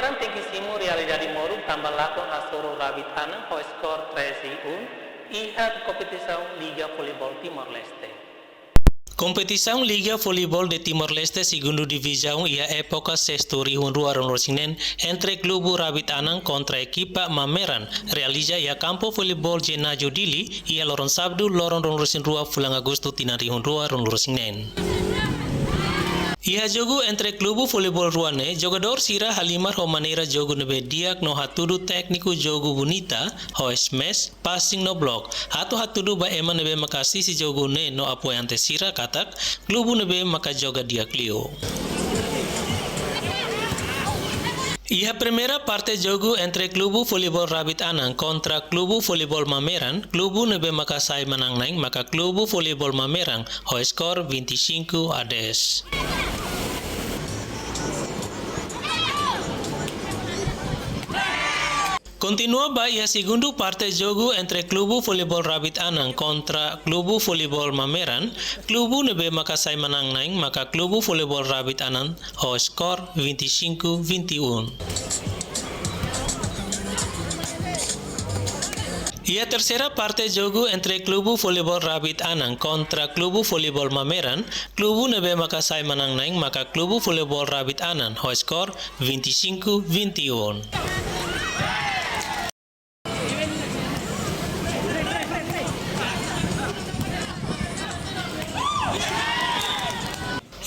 Mameran tingkisimu realidade moru tambah laku asoro rabitana ho skor 3-1 ihat competição Liga Voleibol Timor-Leste. Competição Liga Voleibol de Timor-Leste segundo divisão e a época sextori hunrua ronrosinen entre Clube Rabit Anang contra equipa Mameran realiza ia campo voleibol Jenajo Dili ia loron sabdu loron ronrosin rua fulang Agosto tinari hunrua ronrosinen. Ia jogo entre Clube Voleibol Ruane, jogador Sira Halimar ho maneira jogo nebe diak no hatudu tekniku jogo bonita, ho smash, passing no block. Hatudu ba ema nebe makasi si jogo ne no apoiante Sira katak, Clube nebe maka joga diak Leo. Ia primeira parte jogo entre Clube Voleibol Rabit Anang contra Clube Voleibol Mameran, Clube nebe maka sai menang naing maka Clube Voleibol Mameran ho skor 25-10. Continua ba ia segundo parte jogo entre Clube Voleibol Rabit Anang contra Clube Voleibol Mameran, Clube nebe maka sai menang naing maka Clube Voleibol Rabit Anang ho skor 25-21. Ia terceira parte jogo entre Clube Voleibol Rabit Anang contra Clube Voleibol Mameran, Clube nebe maka sai menang naing maka Clube Voleibol Rabit Anang ho skor 25-21.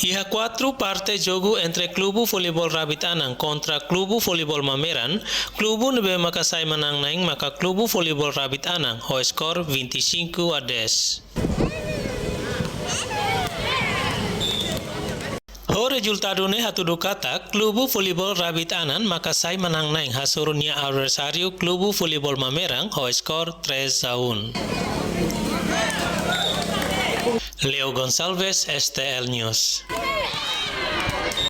Ia quatro parte jogo entre Clube Voleibol Rabit Anang contra Clube Voleibol Mameran, Clube nebe maka sai menang naing maka Clube Voleibol Rabit Anang ho skor 25-10. Ho resultado ne hatudu kata Clube Voleibol Rabit Anang maka sai menang naing hasurunia adversario Clube Voleibol Mameran ho skor 3-1. Leo Gonçalves, STL News.